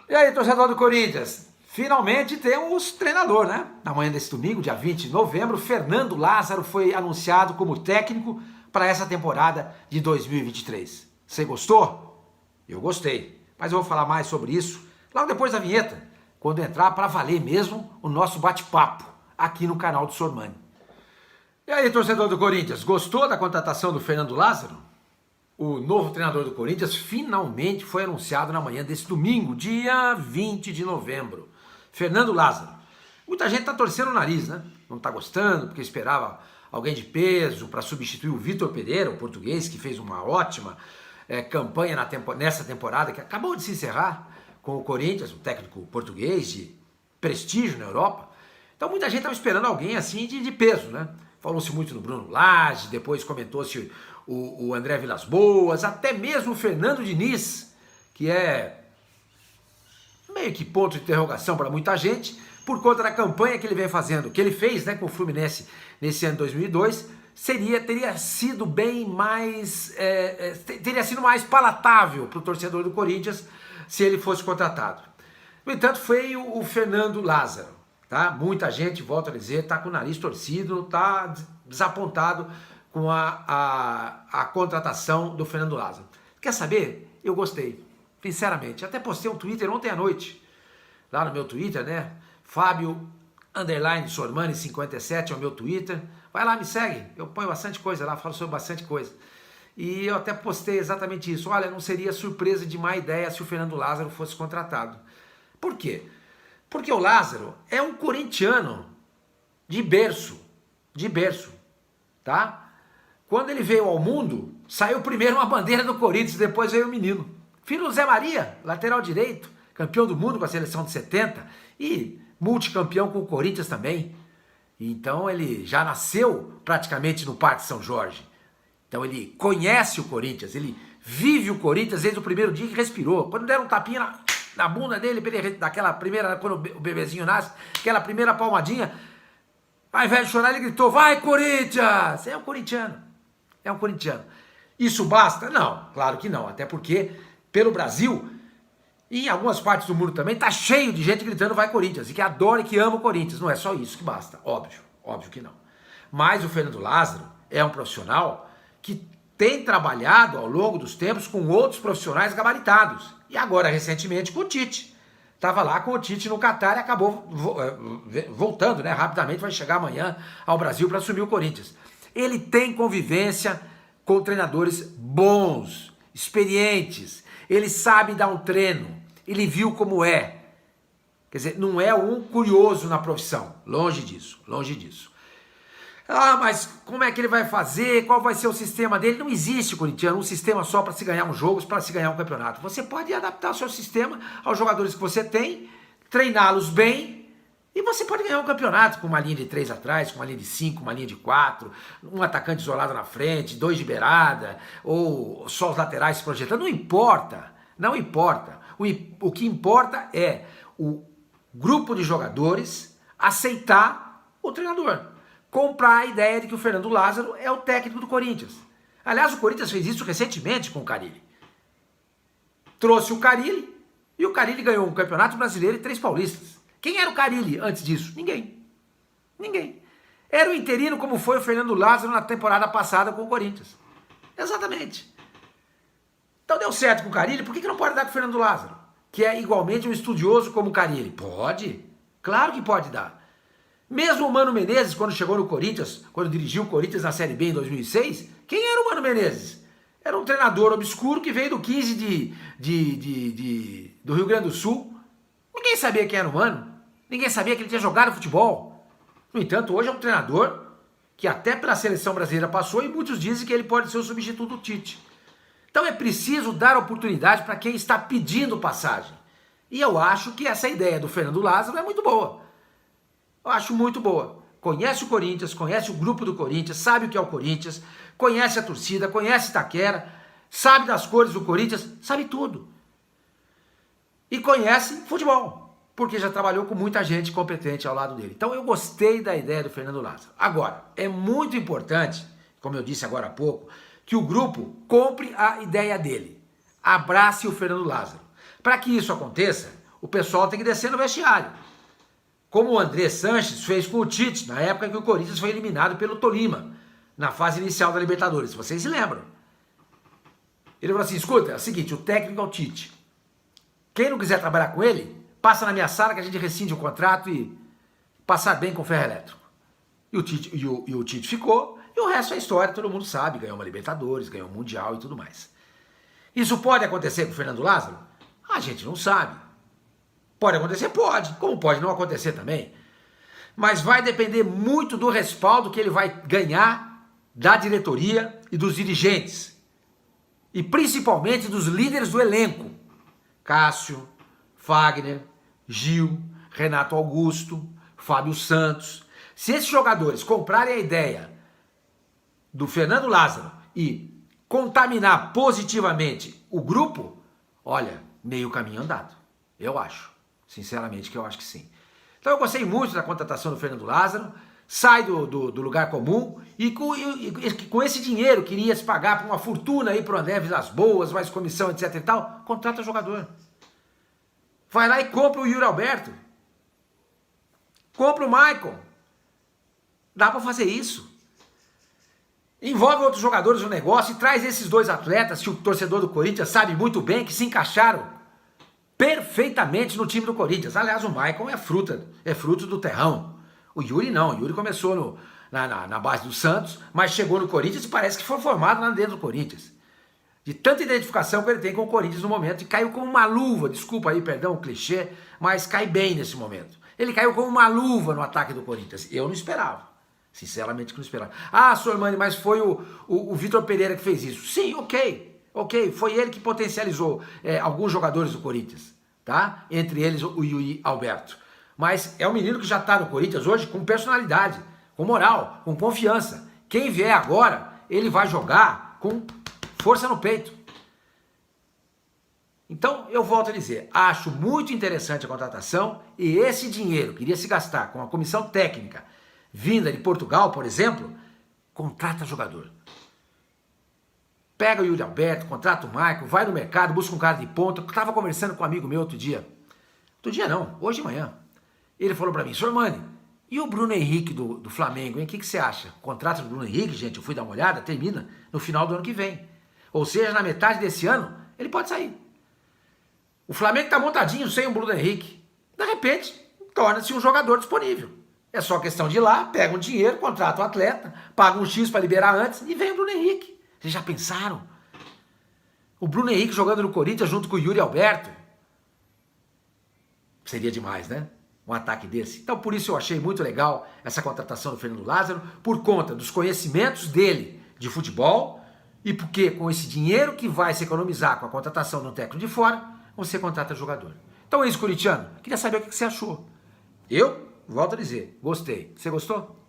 E aí, torcedor do Corinthians? Finalmente temos treinador, né? Na manhã desse domingo, dia 20 de novembro, Fernando Lázaro foi anunciado como técnico para essa temporada de 2023. Você gostou? Eu gostei, mas eu vou falar mais sobre isso logo depois da vinheta, quando entrar para valer mesmo o nosso bate-papo aqui no canal do Sormani. E aí, torcedor do Corinthians, gostou da contratação do Fernando Lázaro? O novo treinador do Corinthians finalmente foi anunciado na manhã desse domingo, dia 20 de novembro. Fernando Lázaro. Muita gente está torcendo o nariz, né? Não está gostando, porque esperava alguém de peso para substituir o Vitor Pereira, o português, que fez uma ótima campanha nessa temporada, que acabou de se encerrar com o Corinthians, um técnico português de prestígio na Europa. Então muita gente estava esperando alguém assim de peso, né? Falou-se muito no Bruno Lage, depois comentou-se o André Vilas-Boas, até mesmo o Fernando Diniz, que é meio que ponto de interrogação para muita gente, por conta da campanha que ele vem fazendo, que ele fez, né, com o Fluminense nesse ano de 2002, teria sido bem mais, teria sido mais palatável para o torcedor do Corinthians se ele fosse contratado. No entanto, foi o Fernando Lázaro, tá? Muita gente, volto a dizer, está com o nariz torcido, está desapontado com a contratação do Fernando Lázaro. Quer saber? Eu gostei, sinceramente. Até postei um Twitter ontem à noite, lá no meu Twitter, né? Fábio_Sormani57 é o meu Twitter. Vai lá, me segue. Eu ponho bastante coisa lá, falo sobre bastante coisa. E eu até postei exatamente isso. Olha, não seria surpresa de má ideia se o Fernando Lázaro fosse contratado. Por quê? Porque o Lázaro é um corintiano de berço, tá? Quando ele veio ao mundo, saiu primeiro uma bandeira do Corinthians, depois veio o menino. Filho do Zé Maria, lateral direito, campeão do mundo com a seleção de 70 e multicampeão com o Corinthians também. Então ele já nasceu praticamente no Parque São Jorge. Então ele conhece o Corinthians, ele vive o Corinthians desde o primeiro dia que respirou. Quando deram um tapinha na bunda dele, daquela primeira, quando o bebezinho nasce, aquela primeira palmadinha, ao invés de chorar, ele gritou: vai, Corinthians! É um corintiano. É um corintiano. Isso basta? Não, claro que não. Até porque, pelo Brasil, e em algumas partes do mundo também, tá cheio de gente gritando vai Corinthians, e que adora e que ama o Corinthians. Não é só isso que basta, óbvio que não. Mas o Fernando Lázaro é um profissional que tem trabalhado ao longo dos tempos com outros profissionais gabaritados. E agora, recentemente, com o Tite. Estava lá com o Tite no Catar e acabou voltando, né? Rapidamente, vai chegar amanhã ao Brasil para assumir o Corinthians. Ele tem convivência com treinadores bons, experientes. Ele sabe dar um treino. Ele viu como é. Quer dizer, não é um curioso na profissão. Longe disso, longe disso. Ah, mas como é que ele vai fazer? Qual vai ser o sistema dele? Não existe, corintiano, um sistema só para se ganhar um jogo, para se ganhar um campeonato. Você pode adaptar o seu sistema aos jogadores que você tem, treiná-los bem, e você pode ganhar um campeonato com uma linha de 3 atrás, com uma linha de 5, uma linha de 4, um atacante isolado na frente, 2 de beirada, ou só os laterais se projetando. Não importa, não importa. O que importa é o grupo de jogadores aceitar o treinador. Comprar a ideia de que o Fernando Lázaro é o técnico do Corinthians. Aliás, o Corinthians fez isso recentemente com o Carille. Trouxe o Carille e o Carille ganhou um campeonato brasileiro e 3 paulistas. Quem era o Carille antes disso? Ninguém. Ninguém. Era o interino como foi o Fernando Lázaro na temporada passada com o Corinthians. Exatamente. Então deu certo com o Carille, por que não pode dar com o Fernando Lázaro? Que é igualmente um estudioso como o Carille. Pode. Claro que pode dar. Mesmo o Mano Menezes, quando chegou no Corinthians, quando dirigiu o Corinthians na Série B em 2006, quem era o Mano Menezes? Era um treinador obscuro que veio do 15 do Rio Grande do Sul. Ninguém sabia quem era o Mano. Ninguém sabia que ele tinha jogado futebol. No entanto, hoje é um treinador que até pela seleção brasileira passou e muitos dizem que ele pode ser o substituto do Tite. Então é preciso dar oportunidade para quem está pedindo passagem. E eu acho que essa ideia do Fernando Lázaro é muito boa. Eu acho muito boa. Conhece o Corinthians, conhece o grupo do Corinthians, sabe o que é o Corinthians, conhece a torcida, conhece Itaquera, sabe das cores do Corinthians, sabe tudo. E conhece futebol, porque já trabalhou com muita gente competente ao lado dele. Então eu gostei da ideia do Fernando Lázaro. Agora, é muito importante, como eu disse agora há pouco, que o grupo compre a ideia dele. Abrace o Fernando Lázaro. Para que isso aconteça, o pessoal tem que descer no vestiário. Como o André Sanches fez com o Tite, na época que o Corinthians foi eliminado pelo Tolima, na fase inicial da Libertadores, se vocês se lembram. Ele falou assim, escuta, é o seguinte, o técnico é o Tite. Quem não quiser trabalhar com ele, passa na minha sala que a gente rescinde o contrato e passar bem com o ferro elétrico. E o Tite ficou, e o resto é história, todo mundo sabe, ganhou uma Libertadores, ganhou um Mundial e tudo mais. Isso pode acontecer com o Fernando Lázaro? A gente não sabe. Pode acontecer? Pode. Como pode não acontecer também? Mas vai depender muito do respaldo que ele vai ganhar da diretoria e dos dirigentes. E principalmente dos líderes do elenco. Cássio, Fagner, Gil, Renato Augusto, Fábio Santos. Se esses jogadores comprarem a ideia do Fernando Lázaro e contaminar positivamente o grupo, olha, meio caminho andado. Eu acho. Sinceramente que eu acho que sim. Então eu gostei muito da contratação do Fernando Lázaro, sai do lugar comum e com esse dinheiro que iria se pagar por uma fortuna aí para o André Vilas Boas, mais comissão, etc e tal, contrata jogador. Vai lá e compra o Yuri Alberto. Compra o Maicon. Dá para fazer isso. Envolve outros jogadores no negócio e traz esses dois atletas que o torcedor do Corinthians sabe muito bem que se encaixaram perfeitamente no time do Corinthians. Aliás, o Maicon é fruto do terrão. O Yuri não. O Yuri começou na base do Santos, mas chegou no Corinthians e parece que foi formado lá dentro do Corinthians. De tanta identificação que ele tem com o Corinthians no momento, e caiu como uma luva, desculpa aí, perdão o clichê, mas cai bem nesse momento. Ele caiu como uma luva no ataque do Corinthians. Eu não esperava. Sinceramente que não esperava. Ah, Sormani, mas foi o Vitor Pereira que fez isso. Sim, ok. Foi ele que potencializou alguns jogadores do Corinthians, tá? Entre eles o Yuri Alberto. Mas é um menino que já está no Corinthians hoje com personalidade, com moral, com confiança. Quem vier agora, ele vai jogar com força no peito. Então, eu volto a dizer, acho muito interessante a contratação e esse dinheiro que iria se gastar com a comissão técnica vinda de Portugal, por exemplo, contrata jogador. Pega o Yuri Alberto, contrata o Maicon, vai no mercado, busca um cara de ponta. Eu estava conversando com um amigo meu outro dia. Outro dia não, hoje de manhã. Ele falou para mim, Sormani, e o Bruno Henrique do Flamengo, hein? O que você acha? O contrato do Bruno Henrique, gente, eu fui dar uma olhada, termina no final do ano que vem. Ou seja, na metade desse ano, ele pode sair. O Flamengo está montadinho sem o Bruno Henrique. De repente, torna-se um jogador disponível. É só questão de ir lá, pega um dinheiro, contrata o atleta, paga um X para liberar antes e vem o Bruno Henrique. Vocês já pensaram? O Bruno Henrique jogando no Corinthians junto com o Yuri Alberto? Seria demais, né? Um ataque desse. Então, por isso eu achei muito legal essa contratação do Fernando Lázaro, por conta dos conhecimentos dele de futebol e porque com esse dinheiro que vai se economizar com a contratação de um técnico de fora, você contrata jogador. Então é isso, corintiano. Queria saber o que você achou. Eu, volto a dizer, gostei. Você gostou?